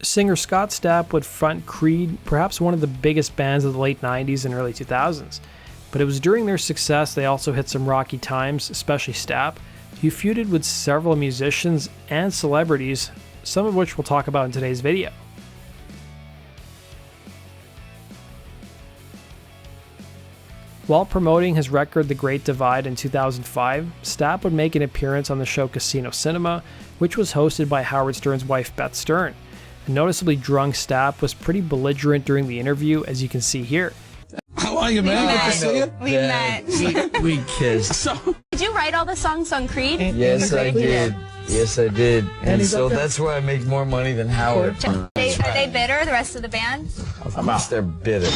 Singer Scott Stapp would front Creed, perhaps one of the biggest bands of the late 90s and early 2000s. But it was during their success they also hit some rocky times, especially Stapp, who feuded with several musicians and celebrities, some of which we'll talk about in today's video. While promoting his record The Great Divide in 2005, Stapp would make an appearance on the show Casino Cinema, which was hosted by Howard Stern's wife Beth Stern. A noticeably drunk Stapp was pretty belligerent during the interview, as you can see here. How are you, man? Good to see you. We met. We kissed. Did you write all the songs on Creed? Yes, I did. Yes, I did. And so that's where I make more money than Howard. Are they bitter, the rest of the band? Of course they're bitter.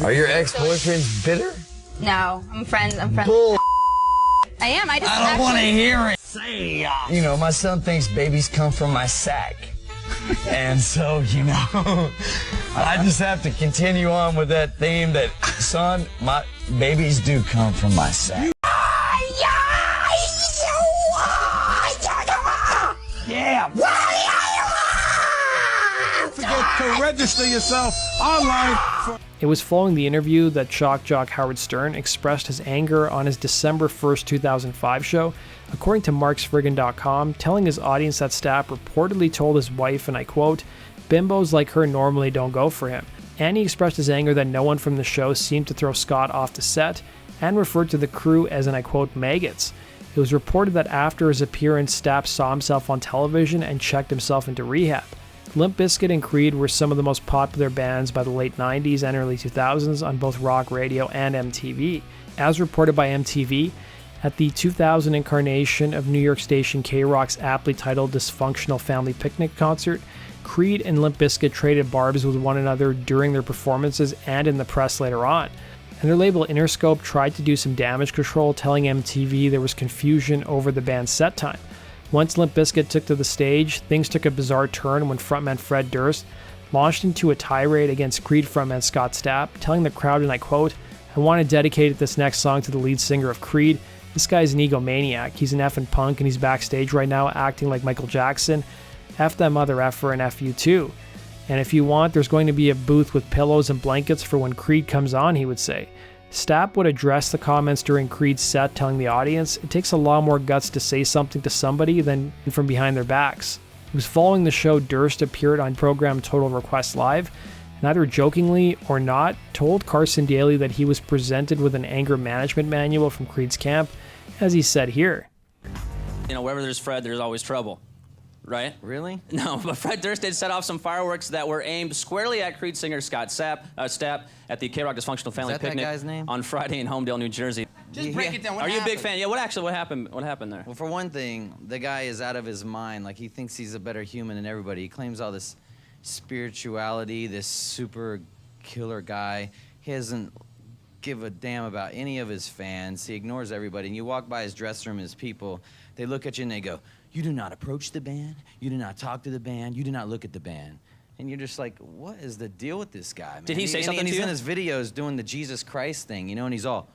Are your ex-boyfriends bitter? No, I'm friends. Bull. I am. I don't want to hear it. Say You know, my son thinks babies come from my sack. And so, you know, I just have to continue on with that theme that, son, my babies do come from my sack. Yeah. Forget to register yourself online. It was following the interview that shock jock Howard Stern expressed his anger on his December 1st, 2005 show, according to marksfriggin.com, telling his audience that Stapp reportedly told his wife, and I quote, "Bimbos like her normally don't go for him." And he expressed his anger that no one from the show seemed to throw Scott off the set, and referred to the crew as, and I quote, maggots. It was reported that after his appearance, Stapp saw himself on television and checked himself into rehab. Limp Bizkit and Creed were some of the most popular bands by the late 90s and early 2000s on both rock radio and MTV. As reported by MTV, at the 2000 incarnation of New York station K-Rock's aptly titled Dysfunctional Family Picnic concert, Creed and Limp Bizkit traded barbs with one another during their performances and in the press later on. And their label Interscope tried to do some damage control, telling MTV there was confusion over the band's set time. Once Limp Bizkit took to the stage, things took a bizarre turn when frontman Fred Durst launched into a tirade against Creed frontman Scott Stapp, telling the crowd, and I quote, "I want to dedicate this next song to the lead singer of Creed. This guy's an egomaniac. He's an effing punk and he's backstage right now acting like Michael Jackson. F that mother effer and F you too. And if you want, there's going to be a booth with pillows and blankets for when Creed comes on," he would say. Stapp would address the comments during Creed's set, telling the audience, "It takes a lot more guts to say something to somebody than from behind their backs." It was following the show Durst appeared on program Total Request Live, and either jokingly or not, told Carson Daly that he was presented with an anger management manual from Creed's camp, as he said here. You know, wherever there's Fred, there's always trouble. Right? Really? No, but Fred Durst did set off some fireworks that were aimed squarely at Creed singer Scott Stapp at the K-Rock Dysfunctional Family Picnic that guy's name? on Friday in Homedale, New Jersey. Just break it down. What Are you a big happened? fan? Yeah, what happened? What happened there? Well, for one thing, the guy is out of his mind. Like, he thinks he's a better human than everybody. He claims all this spirituality, this super killer guy. He doesn't give a damn about any of his fans. He ignores everybody. And you walk by his dressing room, his people, they look at you and they go, "You do not approach the band. You do not talk to the band. You do not look at the band." And you're just like, what is the deal with this guy, man? Did he say something and to he's you? in his videos doing the Jesus Christ thing, you know, and he's all,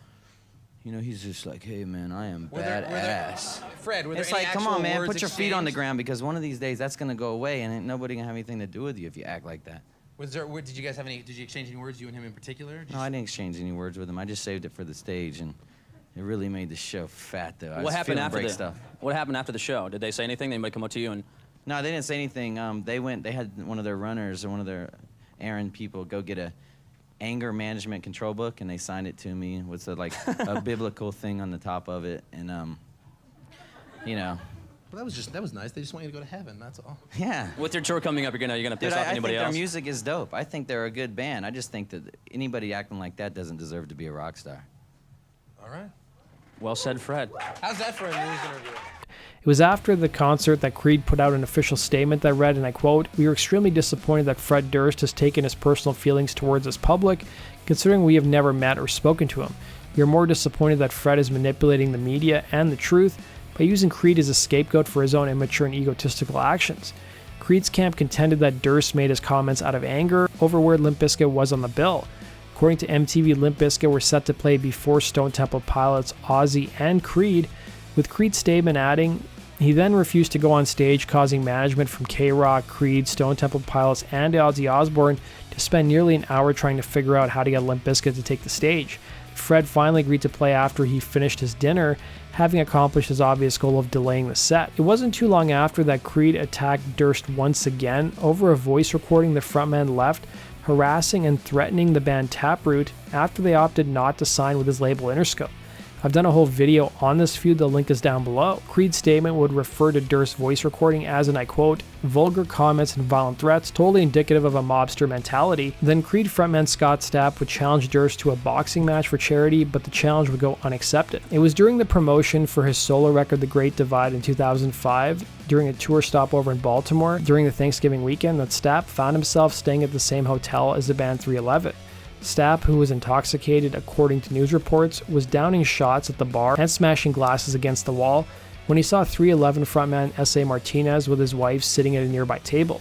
you know, he's just like, "Hey, man, I am badass." Fred, were there It's any like, come on, actual man, words put your feet on the exchanged? ground, because one of these days that's gonna go away, and ain't nobody gonna have anything to do with you if you act like that. Did you guys have any? Did you exchange any words, you and him in particular? No, I didn't exchange any words with him. I just saved it for the stage, and it really made the show fat, though. What happened after What happened after the show? Did they say anything? Did anybody come up to you and? No, they didn't say anything. They had one of their runners or one of their errand people go get a anger management control book, and they signed it to me with a biblical thing on the top of it, and you know. Well, that was nice. They just want you to go to heaven. That's all. Yeah. With your tour coming up, you're gonna piss off I anybody think else? their music is dope. I think they're a good band. I just think that anybody acting like that doesn't deserve to be a rock star. All right. Well said, Fred. How's that for a news interview? It was after the concert that Creed put out an official statement that read, and I quote, "We are extremely disappointed that Fred Durst has taken his personal feelings towards us public, considering we have never met or spoken to him. We are more disappointed that Fred is manipulating the media and the truth by using Creed as a scapegoat for his own immature and egotistical actions." Creed's camp contended that Durst made his comments out of anger over where Limp Bizkit was on the bill. According to MTV, Limp Bizkit were set to play before Stone Temple Pilots, Ozzy, and Creed, with Creed's statement adding, He then refused to go on stage, causing management from K-Rock, Creed, Stone Temple Pilots, and Ozzy Osbourne to spend nearly an hour trying to figure out how to get Limp Bizkit to take the stage. Fred finally agreed to play after he finished his dinner, having accomplished his obvious goal of delaying the set. It wasn't too long after that Creed attacked Durst once again over a voice recording the frontman left, harassing and threatening the band Taproot after they opted not to sign with his label Interscope. I've done a whole video on this feud, the link is down below. Creed's statement would refer to Durst's voice recording as, and I quote, vulgar comments and violent threats, totally indicative of a mobster mentality. Then Creed frontman Scott Stapp would challenge Durst to a boxing match for charity, but the challenge would go unaccepted. It was during the promotion for his solo record The Great Divide in 2005, during a tour stopover in Baltimore during the Thanksgiving weekend, that Stapp found himself staying at the same hotel as the band 311. Stapp, who was intoxicated according to news reports, was downing shots at the bar and smashing glasses against the wall when he saw 311 frontman S.A. Martinez with his wife sitting at a nearby table.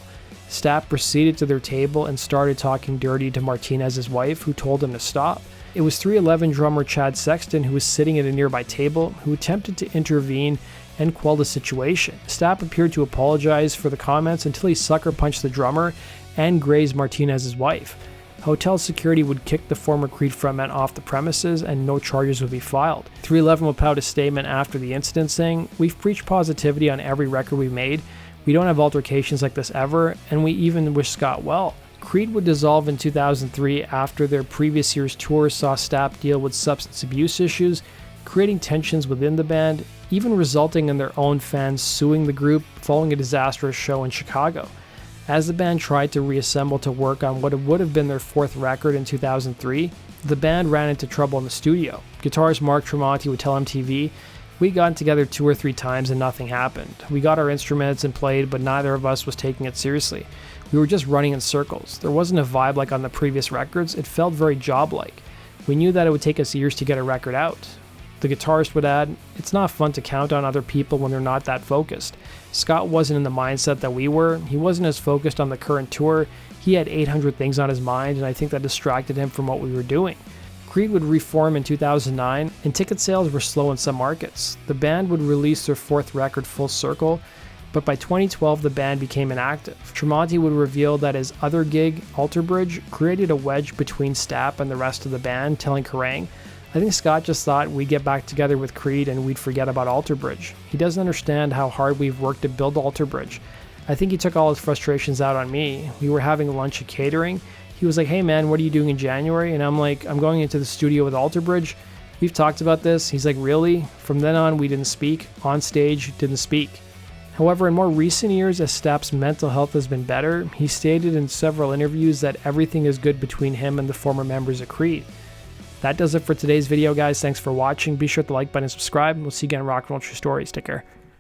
Stapp proceeded to their table and started talking dirty to Martinez's wife, who told him to stop. It was 311 drummer Chad Sexton, who was sitting at a nearby table, who attempted to intervene and quell the situation. Stapp appeared to apologize for the comments until he sucker punched the drummer and grazed Martinez's wife. Hotel security would kick the former Creed frontman off the premises and no charges would be filed. 311 would put out a statement after the incident saying, "We've preached positivity on every record we've made. We don't have altercations like this ever, and we even wish Scott well." Creed would dissolve in 2003 after their previous year's tour saw Stapp deal with substance abuse issues, creating tensions within the band, even resulting in their own fans suing the group following a disastrous show in Chicago. As the band tried to reassemble to work on what would have been their fourth record in 2003, the band ran into trouble in the studio. Guitarist Mark Tremonti would tell MTV, "We got together 2 or 3 times and nothing happened. We got our instruments and played, but neither of us was taking it seriously. We were just running in circles. There wasn't a vibe like on the previous records. It felt very job-like. We knew that it would take us years to get a record out." The guitarist would add, "It's not fun to count on other people when they're not that focused. Scott wasn't in the mindset that we were. He wasn't as focused on the current tour. He had 800 things on his mind, and I think that distracted him from what we were doing." Creed would reform in 2009, and ticket sales were slow in some markets. The band would release their 4th record, Full Circle, but by 2012 the band became inactive. Tremonti would reveal that his other gig, Alter Bridge, created a wedge between Stapp and the rest of the band, telling Kerrang!, "I think Scott just thought we'd get back together with Creed and we'd forget about Alter Bridge. He doesn't understand how hard we've worked to build Alter Bridge. I think he took all his frustrations out on me. We were having lunch at catering. He was like, 'Hey man, what are you doing in January?' And I'm like, 'I'm going into the studio with Alter Bridge. We've talked about this.' He's like, 'Really?' From then on, we didn't speak. On stage, didn't speak." However, in more recent years, as Stapp's mental health has been better, he stated in several interviews that everything is good between him and the former members of Creed. That does it for today's video, guys. Thanks for watching. Be sure to like button and subscribe. We'll see you again in Rock and Roll True Stories. Take care.